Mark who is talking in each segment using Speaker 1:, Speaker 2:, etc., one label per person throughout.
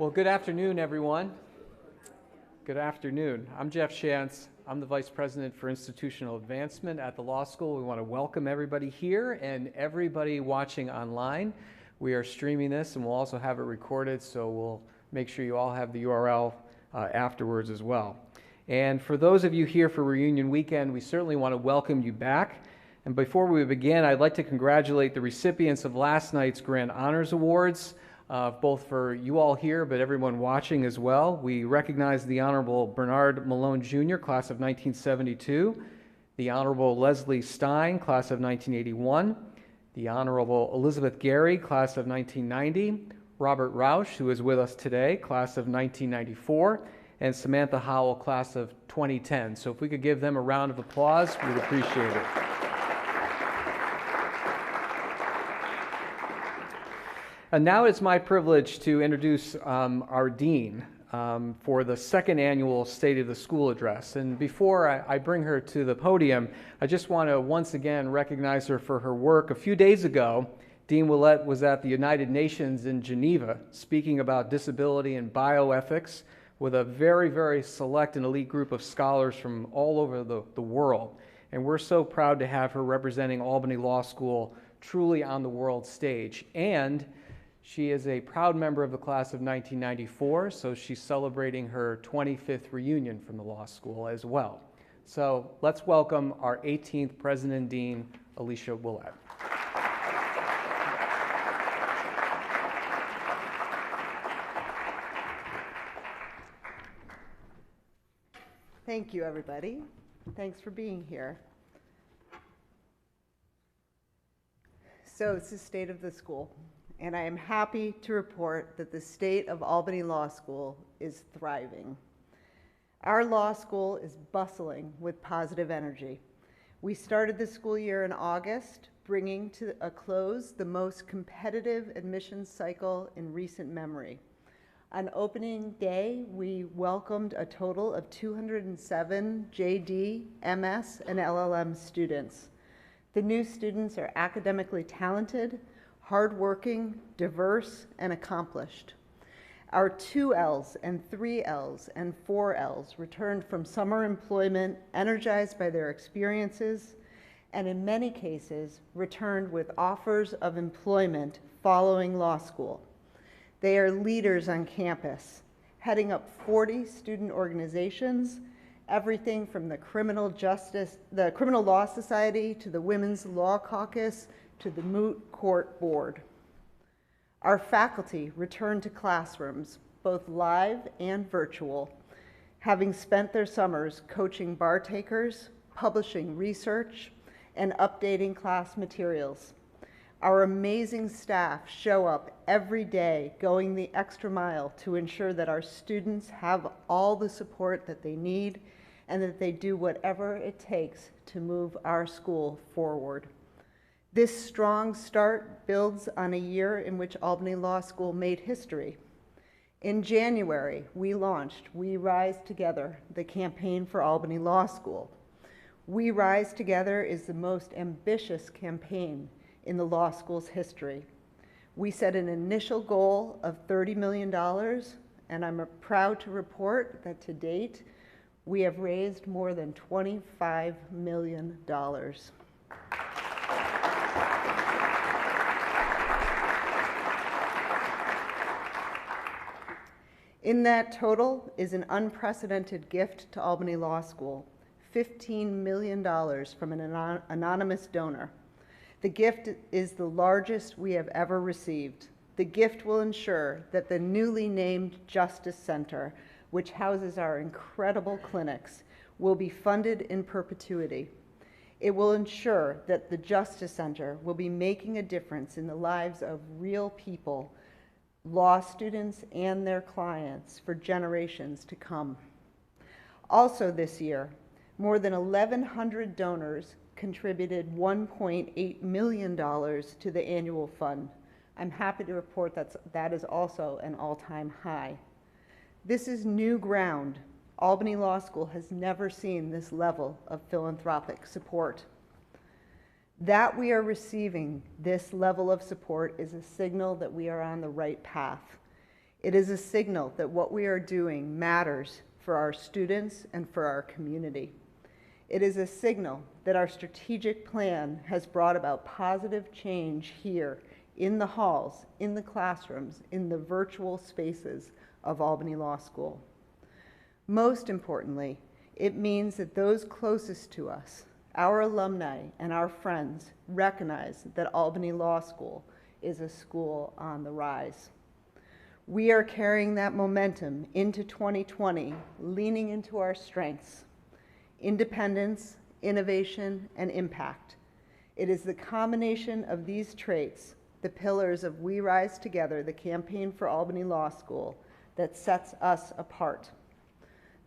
Speaker 1: Well, good afternoon, everyone. Good afternoon. I'm Jeff Shantz. I'm the Vice President for Institutional Advancement at the Law School. We want to welcome everybody here and everybody watching online. We are streaming this and we'll also have it recorded, so we'll make sure you all have the URL afterwards as well. And for those of you here for Reunion Weekend, we certainly want to welcome you back. And before we begin, I'd like to congratulate the recipients of last night's Grand Honors Awards. Both for you all here, but everyone watching as well. We recognize the Honorable Bernard Malone Jr., class of 1972, the Honorable Leslie Stein, class of 1981, the Honorable Elizabeth Gary, class of 1990, Robert Rausch, who is with us today, class of 1994, and Samantha Howell, class of 2010. So if we could give them a round of applause, we'd appreciate it. And now it's my privilege to introduce our Dean for the second annual State of the School Address. And before I bring her to the podium, I just want to once again recognize her for her work. A few days ago, Dean Ouellette was at the United Nations in Geneva speaking about disability and bioethics with a very, very select and elite group of scholars from all over the world. And we're so proud to have her representing Albany Law School truly on the world stage. And she is a proud member of the class of 1994, so she's celebrating her 25th reunion from the law school as well. So let's welcome our 18th President and Dean, Alicia Ouellette.
Speaker 2: Thank you, everybody. Thanks for being here. So it's the state of the school. And I am happy to report that the state of Albany Law School is thriving. Our law school is bustling with positive energy. We started the school year in August, bringing to a close the most competitive admissions cycle in recent memory. On opening day, we welcomed a total of 207 JD, MS, and LLM students. The new students are academically talented, hardworking, diverse, and accomplished. Our 2Ls and 3Ls and 4Ls returned from summer employment energized by their experiences, and in many cases returned with offers of employment following law school. They are leaders on campus, heading up 40 student organizations, everything from the Criminal Law Society to the Women's Law Caucus to the Moot Court Board. Our faculty returned to classrooms, both live and virtual, having spent their summers coaching bar takers, publishing research, and updating class materials. Our amazing staff show up every day going the extra mile to ensure that our students have all the support that they need and that they do whatever it takes to move our school forward. This strong start builds on a year in which Albany Law School made history. In January, we launched We Rise Together, the campaign for Albany Law School. We Rise Together is the most ambitious campaign in the law school's history. We set an initial goal of $30 million, and I'm proud to report that to date, we have raised more than $25 million. In that total is an unprecedented gift to Albany Law School, $15 million from an anonymous donor. The gift is the largest we have ever received. The gift will ensure that the newly named Justice Center, which houses our incredible clinics, will be funded in perpetuity. It will ensure that the Justice Center will be making a difference in the lives of real people, law students and their clients for generations to come. Also this year, more than 1,100 donors contributed $1.8 million to the annual fund. I'm happy to report that is also an all-time high. This is new ground. Albany Law School has never seen this level of philanthropic support. That we are receiving this level of support is a signal that we are on the right path. It is a signal that what we are doing matters for our students and for our community. It is a signal that our strategic plan has brought about positive change here in the halls, in the classrooms, in the virtual spaces of Albany Law School. Most importantly, it means that those closest to us, our alumni and our friends, recognize that Albany Law School is a school on the rise. We are carrying that momentum into 2020, leaning into our strengths: independence, innovation, and impact. It is the combination of these traits, the pillars of We Rise Together, the campaign for Albany Law School, that sets us apart.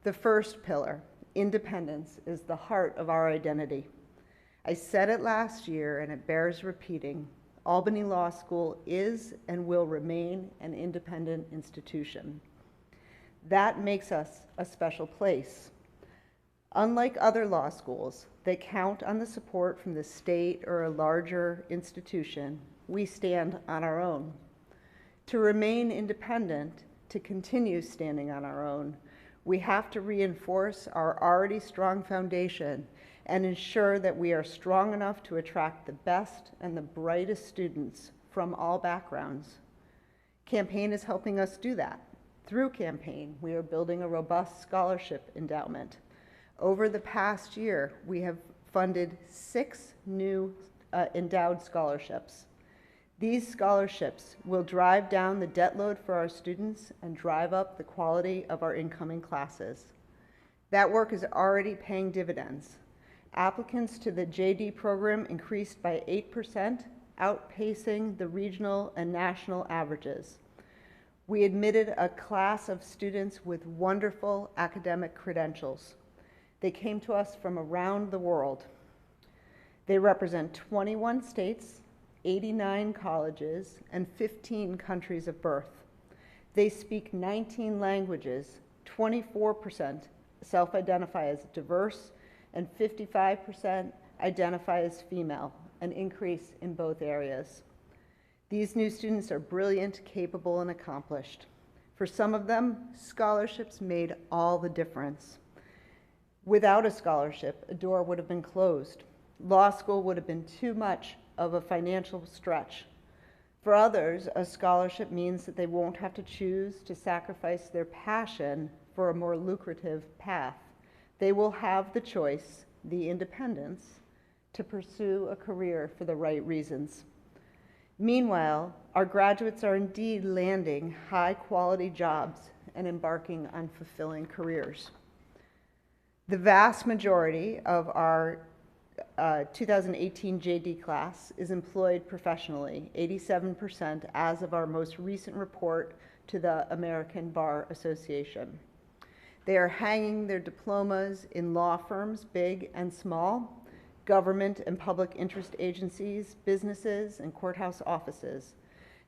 Speaker 2: The first pillar, independence, is the heart of our identity. I said it last year, and it bears repeating. Albany Law School is and will remain an independent institution. That makes us a special place. Unlike other law schools that count on the support from the state or a larger institution, we stand on our own. To remain independent, to continue standing on our own, we have to reinforce our already strong foundation and ensure that we are strong enough to attract the best and the brightest students from all backgrounds. Campaign is helping us do that. Through Campaign, we are building a robust scholarship endowment. Over the past year, we have funded 6 new endowed scholarships. These scholarships will drive down the debt load for our students and drive up the quality of our incoming classes. That work is already paying dividends. Applicants to the JD program increased by 8%, outpacing the regional and national averages. We admitted a class of students with wonderful academic credentials. They came to us from around the world. They represent 21 states, 89 colleges, and 15 countries of birth. They speak 19 languages, 24% self-identify as diverse, and 55% identify as female, an increase in both areas. These new students are brilliant, capable, and accomplished. For some of them, scholarships made all the difference. Without a scholarship, a door would have been closed. Law school would have been too much of a financial stretch. For others, a scholarship means that they won't have to choose to sacrifice their passion for a more lucrative path. They will have the choice, the independence, to pursue a career for the right reasons. Meanwhile, our graduates are indeed landing high-quality jobs and embarking on fulfilling careers. The vast majority of our 2018 JD class is employed professionally, 87% as of our most recent report to the American Bar Association. They are hanging their diplomas in law firms, big and small, government and public interest agencies, businesses, and courthouse offices.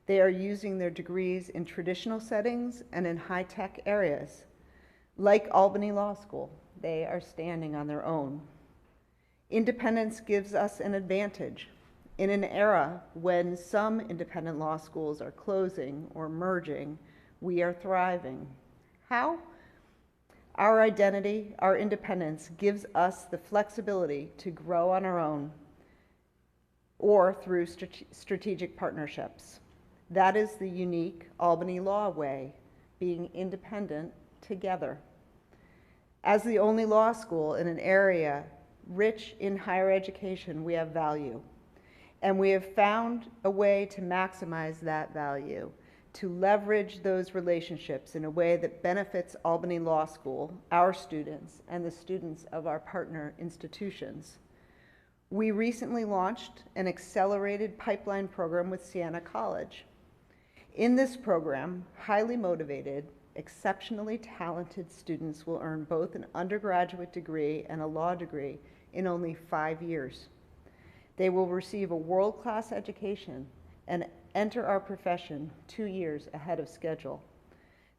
Speaker 2: They are using their degrees in traditional settings and in high-tech areas. Like Albany Law School, they are standing on their own. Independence gives us an advantage. In an era when some independent law schools are closing or merging, we are thriving. How? Our identity, our independence, gives us the flexibility to grow on our own or through strategic partnerships. That is the unique Albany Law way, being independent together. As the only law school in an area rich in higher education, we have value. And we have found a way to maximize that value, to leverage those relationships in a way that benefits Albany Law School, our students, and the students of our partner institutions. We recently launched an accelerated pipeline program with Siena College. In this program, highly motivated, exceptionally talented students will earn both an undergraduate degree and a law degree in only 5 years. They will receive a world-class education and enter our profession 2 years ahead of schedule.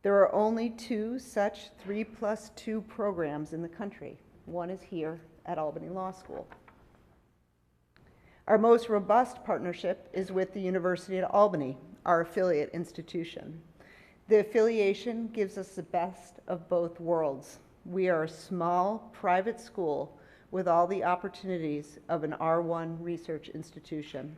Speaker 2: There are only 2 such 3+2 programs in the country. One is here at Albany Law School. Our most robust partnership is with the University at Albany, our affiliate institution. The affiliation gives us the best of both worlds. We are a small, private school with all the opportunities of an R1 research institution.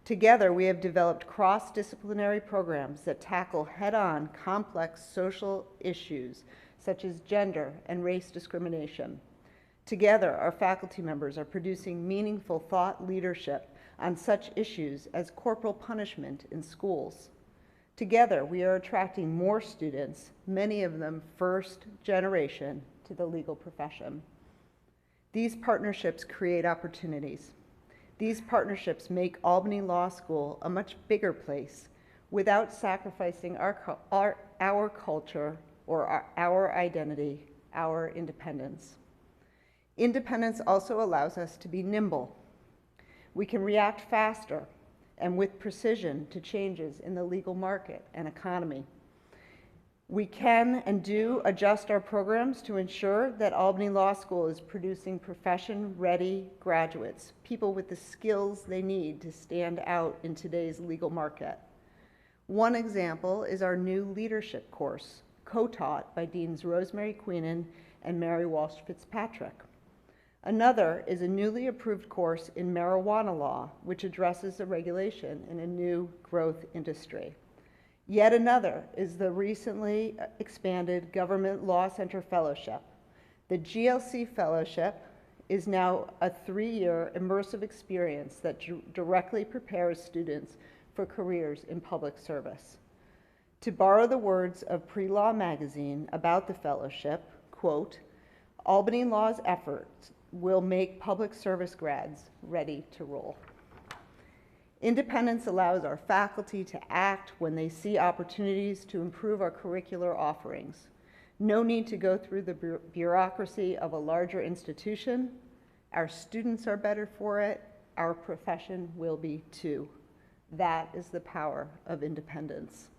Speaker 2: Together, we have developed cross-disciplinary programs that tackle head-on complex social issues such as gender and race discrimination. Together, our faculty members are producing meaningful thought leadership on such issues as corporal punishment in schools. Together, we are attracting more students, many of them first generation, to the legal profession. These partnerships create opportunities. These partnerships make Albany Law School a much bigger place without sacrificing our culture or our identity, our independence. Independence also allows us to be nimble. We can react faster and with precision to changes in the legal market and economy. We can and do adjust our programs to ensure that Albany Law School is producing profession-ready graduates, people with the skills they need to stand out in today's legal market. One example is our new leadership course, co-taught by Deans Rosemary Queenan and Mary Walsh Fitzpatrick. Another is a newly approved course in marijuana law, which addresses the regulation in a new growth industry. Yet another is the recently expanded Government Law Center Fellowship. The GLC Fellowship is now a 3-year immersive experience that directly prepares students for careers in public service. To borrow the words of Pre-Law magazine about the fellowship, quote, "Albany Law's efforts will make public service grads ready to roll." Independence allows our faculty to act when they see opportunities to improve our curricular offerings. No need to go through the bureaucracy of a larger institution. Our students are better for it. Our profession will be too. That is the power of independence.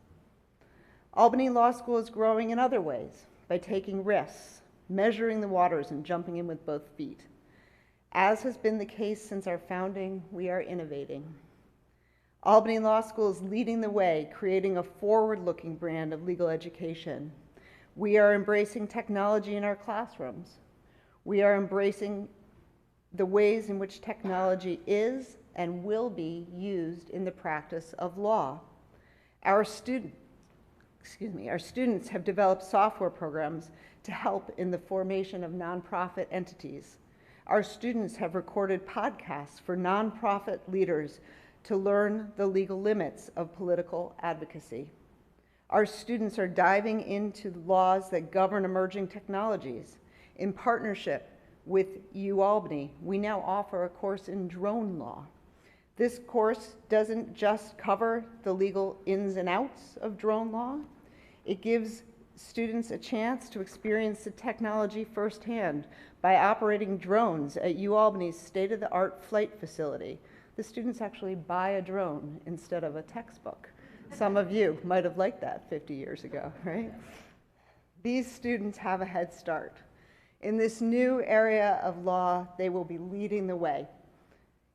Speaker 2: Albany Law School is growing in other ways by taking risks, measuring the waters, and jumping in with both feet. As has been the case since our founding, we are innovating. Albany Law School is leading the way, creating a forward-looking brand of legal education. We are embracing technology in our classrooms. We are embracing the ways in which technology is and will be used in the practice of law. Our students have developed software programs to help in the formation of nonprofit entities. Our students have recorded podcasts for nonprofit leaders to learn the legal limits of political advocacy. Our students are diving into laws that govern emerging technologies. In partnership with UAlbany, we now offer a course in drone law. This course doesn't just cover the legal ins and outs of drone law. It gives students a chance to experience the technology firsthand by operating drones at UAlbany's state-of-the-art flight facility. The students actually buy a drone instead of a textbook. Some of you might have liked that 50 years ago, right? These students have a head start. In this new area of law, they will be leading the way.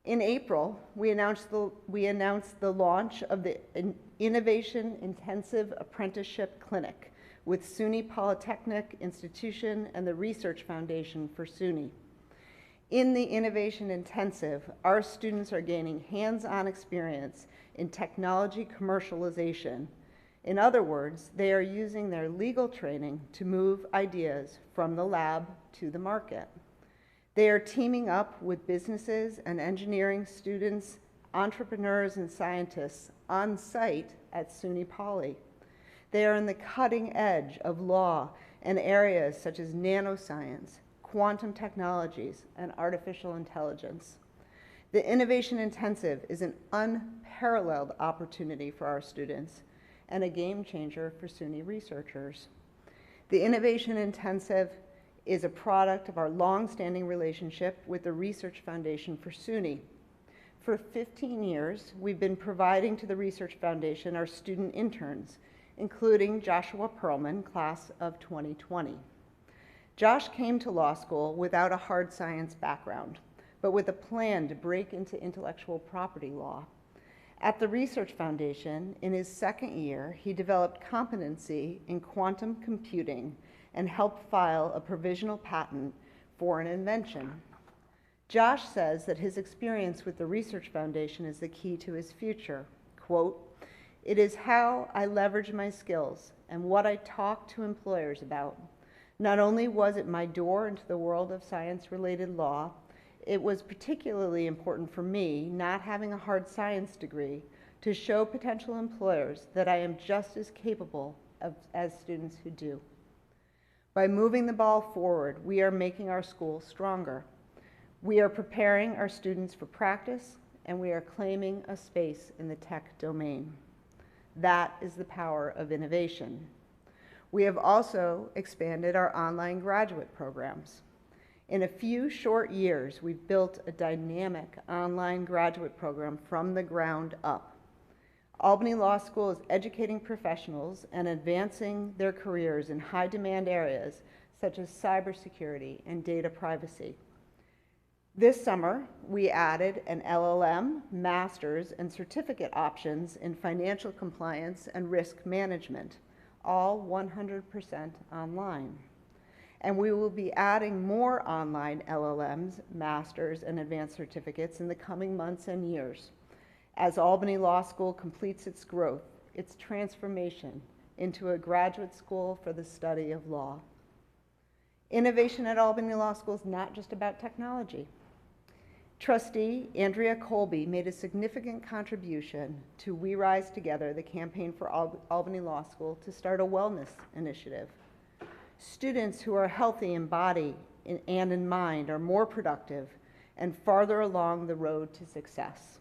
Speaker 2: In April, we announced the launch of the Innovation Intensive Apprenticeship Clinic with SUNY Polytechnic Institution and the Research Foundation for SUNY. In the Innovation Intensive, our students are gaining hands-on experience in technology commercialization. In other words, they are using their legal training to move ideas from the lab to the market. They are teaming up with businesses and engineering students, entrepreneurs, and scientists on site at SUNY Poly. They are on the cutting edge of law in areas such as nanoscience, quantum technologies, and artificial intelligence. The Innovation Intensive is an unparalleled opportunity for our students and a game changer for SUNY researchers. The Innovation Intensive is a product of our long-standing relationship with the Research Foundation for SUNY. For 15 years, we've been providing to the Research Foundation our student interns, including Joshua Perlman, class of 2020. Josh came to law school without a hard science background, but with a plan to break into intellectual property law. At the Research Foundation, in his second year, he developed competency in quantum computing and helped file a provisional patent for an invention. Josh says that his experience with the Research Foundation is the key to his future. Quote, "It is how I leverage my skills and what I talk to employers about. Not only was it my door into the world of science-related law, it was particularly important for me, not having a hard science degree, to show potential employers that I am just as capable as students who do. By moving the ball forward, we are making our school stronger. We are preparing our students for practice, and we are claiming a space in the tech domain. That is the power of innovation." We have also expanded our online graduate programs. In a few short years, we've built a dynamic online graduate program from the ground up. Albany Law School is educating professionals and advancing their careers in high-demand areas such as cybersecurity and data privacy. This summer, we added an LLM, master's, and certificate options in financial compliance and risk management, all 100% online. And we will be adding more online LLMs, masters, and advanced certificates in the coming months and years as Albany Law School completes its growth, its transformation into a graduate school for the study of law. Innovation at Albany Law School is not just about technology. Trustee Andrea Colby made a significant contribution to We Rise Together, the campaign for Albany Law School, to start a wellness initiative. Students who are healthy in body and in mind are more productive and farther along the road to success.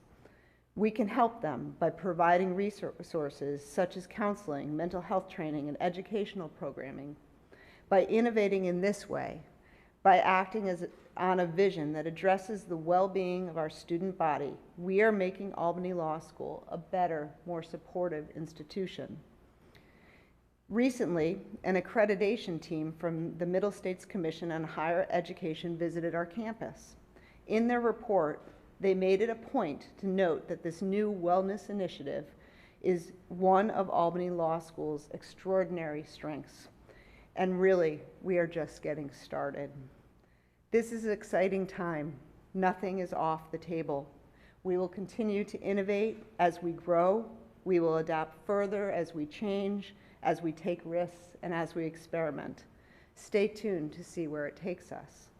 Speaker 2: We can help them by providing resources such as counseling, mental health training, and educational programming. By innovating in this way, by acting on a vision that addresses the well-being of our student body, we are making Albany Law School a better, more supportive institution. Recently, an accreditation team from the Middle States Commission on Higher Education visited our campus. In their report, they made it a point to note that this new wellness initiative is one of Albany Law School's extraordinary strengths. And really, we are just getting started. This is an exciting time. Nothing is off the table. We will continue to innovate as we grow. We will adapt further as we change, as we take risks, and as we experiment. Stay tuned to see where it takes us.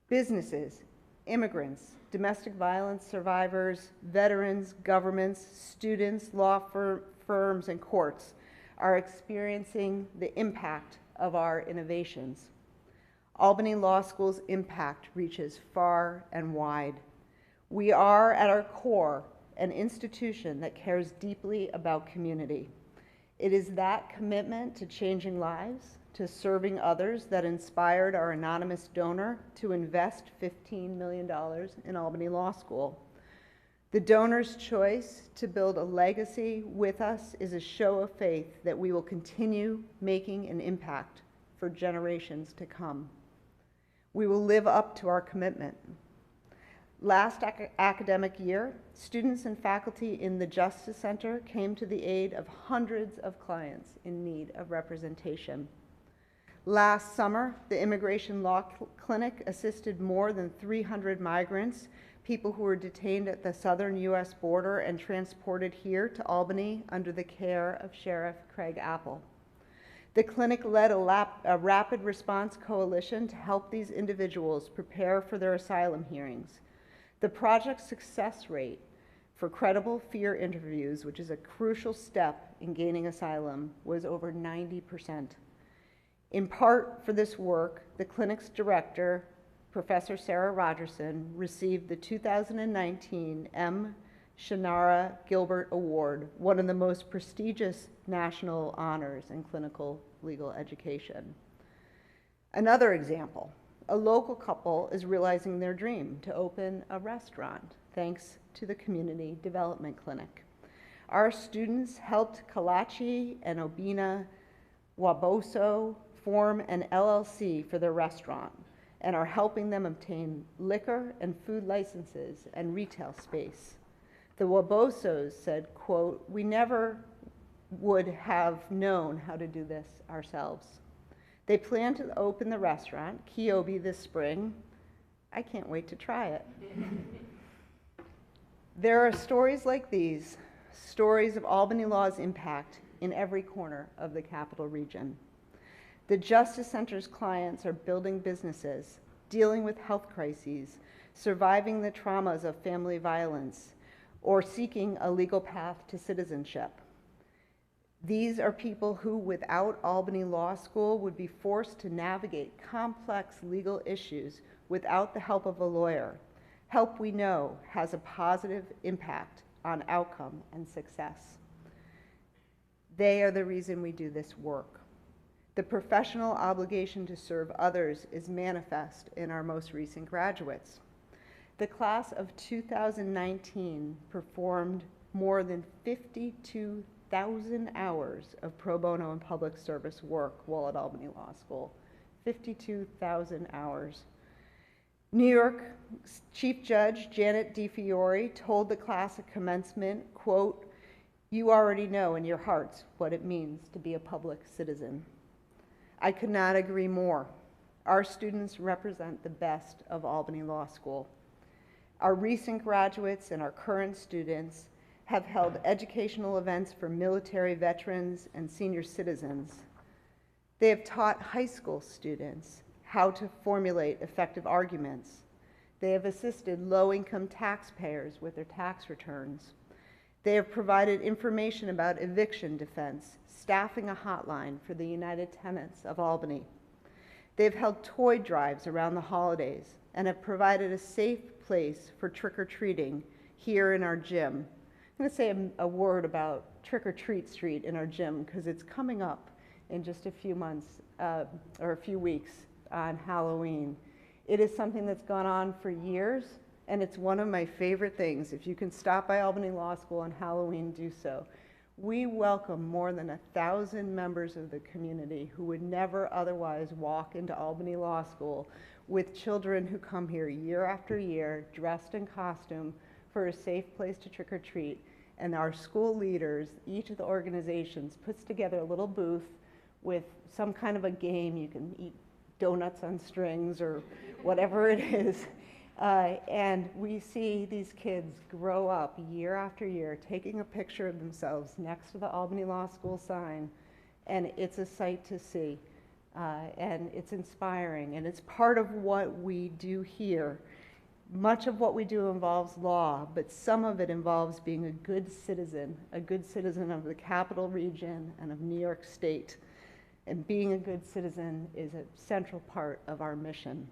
Speaker 2: Businesses, immigrants, domestic violence survivors, veterans, governments, students, law firms, and courts are experiencing the impact of our innovations. Albany Law School's impact reaches far and wide. We are, at our core, an institution that cares deeply about community. It is that commitment to changing lives, to serving others, that inspired our anonymous donor to invest $15 million in Albany Law School. The donor's choice to build a legacy with us is a show of faith that we will continue making an impact for generations to come. We will live up to our commitment. Last academic year, students and faculty in the Justice Center came to the aid of hundreds of clients in need of representation. Last summer, the Immigration Law Clinic assisted more than 300 migrants, people who were detained at the southern U.S. border and transported here to Albany under the care of Sheriff Craig Apple. The clinic led a rapid response coalition to help these individuals prepare for their asylum hearings. The project's success rate for credible fear interviews, which is a crucial step in gaining asylum, was over 90%. In part for this work, the clinic's director, Professor Sarah Rogerson, received the 2019 M. Shannara Gilbert Award, one of the most prestigious national honors in clinical legal education. Another example, a local couple is realizing their dream to open a restaurant thanks to the Community Development Clinic. Our students helped Kalachi and Obina Waboso form an LLC for their restaurant and are helping them obtain liquor and food licenses and retail space. The Wabosos said, quote, "We never would have known how to do this ourselves." They plan to open the restaurant, Kiobi, this spring. I can't wait to try it. There are stories like these, stories of Albany Law's impact in every corner of the Capital Region. The Justice Center's clients are building businesses, dealing with health crises, surviving the traumas of family violence, or seeking a legal path to citizenship. These are people who, without Albany Law School, would be forced to navigate complex legal issues without the help of a lawyer, help we know has a positive impact on outcome and success. They are the reason we do this work. The professional obligation to serve others is manifest in our most recent graduates. The class of 2019 performed more than 52,000 hours of pro bono and public service work while at Albany Law School. 52,000 hours. New York Chief Judge Janet DiFiore told the class at commencement, quote, "You already know in your hearts what it means to be a public citizen." I could not agree more. Our students represent the best of Albany Law School. Our recent graduates and our current students have held educational events for military veterans and senior citizens. They have taught high school students how to formulate effective arguments. They have assisted low-income taxpayers with their tax returns. They have provided information about eviction defense, staffing a hotline for the United Tenants of Albany. They've held toy drives around the holidays and have provided a safe place for trick-or-treating here in our gym. I'm going to say a word about Trick-or-Treat Street in our gym because it's coming up in just a few months or a few weeks on Halloween. It is something that's gone on for years, and it's one of my favorite things. If you can stop by Albany Law School on Halloween, do so. We welcome more than 1,000 members of the community who would never otherwise walk into Albany Law School, with children who come here year after year, dressed in costume for a safe place to trick or treat. And our school leaders, each of the organizations, puts together a little booth with some kind of a game. You can eat donuts on strings or whatever it is. And we see these kids grow up year after year, taking a picture of themselves next to the Albany Law School sign, and it's a sight to see. And it's inspiring, and it's part of what we do here. Much of what we do involves law, but some of it involves being a good citizen of the Capital Region and of New York State. And being a good citizen is a central part of our mission.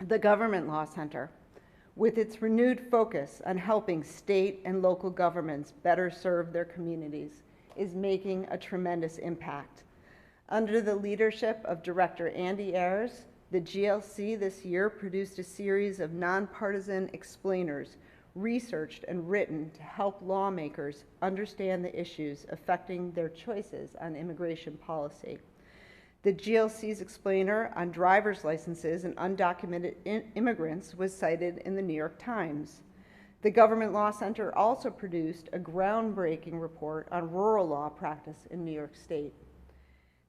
Speaker 2: The Government Law Center, with its renewed focus on helping state and local governments better serve their communities, is making a tremendous impact. Under the leadership of Director Andy Ayers, the GLC this year produced a series of nonpartisan explainers researched and written to help lawmakers understand the issues affecting their choices on immigration policy. The GLC's explainer on driver's licenses and undocumented immigrants was cited in the New York Times. The Government Law Center also produced a groundbreaking report on rural law practice in New York State.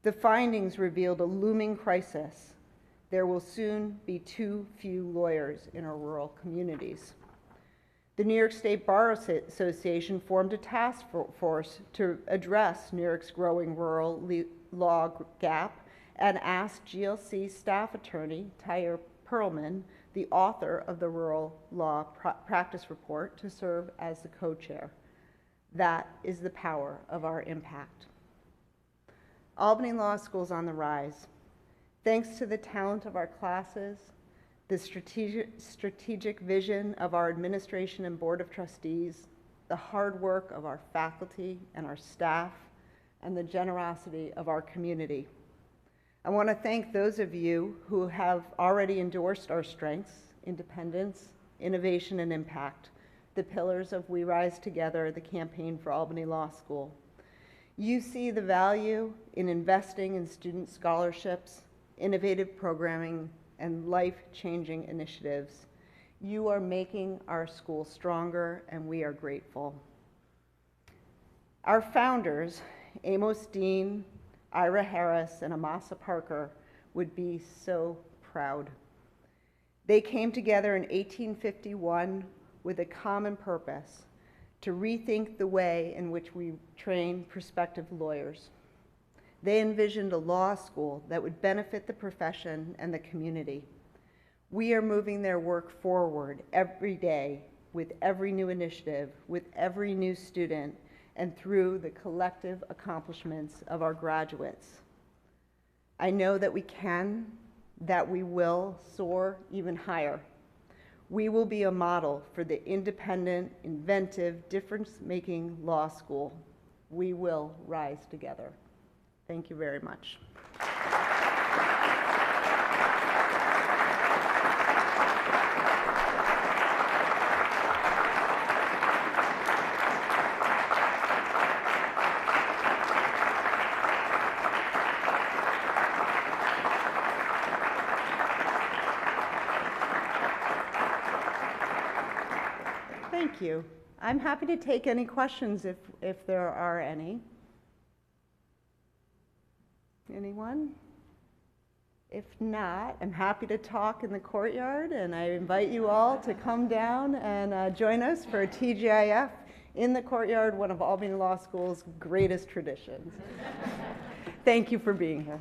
Speaker 2: The findings revealed a looming crisis. There will soon be too few lawyers in our rural communities. The New York State Bar Association formed a task force to address New York's growing rural law gap and asked GLC staff attorney Tyre Perlman, the author of the Rural Law Practice Report, to serve as the co-chair. That is the power of our impact. Albany Law School is on the rise. Thanks to the talent of our classes, the strategic vision of our administration and board of trustees, the hard work of our faculty and our staff, and the generosity of our community. I want to thank those of you who have already endorsed our strengths, independence, innovation, and impact, the pillars of We Rise Together, the campaign for Albany Law School. You see the value in investing in student scholarships, innovative programming, and life-changing initiatives. You are making our school stronger, and we are grateful. Our founders, Amos Dean, Ira Harris, and Amasa Parker, would be so proud. They came together in 1851 with a common purpose: to rethink the way in which we train prospective lawyers. They envisioned a law school that would benefit the profession and the community. We are moving their work forward every day with every new initiative, with every new student, and through the collective accomplishments of our graduates. I know that we can, that we will soar even higher. We will be a model for the independent, inventive, difference-making law school. We will rise together. Thank you very much. Thank you. I'm happy to take any questions if there are any. Anyone? If not, I'm happy to talk in the courtyard, and I invite you all to come down and join us for a TGIF in the courtyard, one of Albany Law School's greatest traditions. Thank you for being here.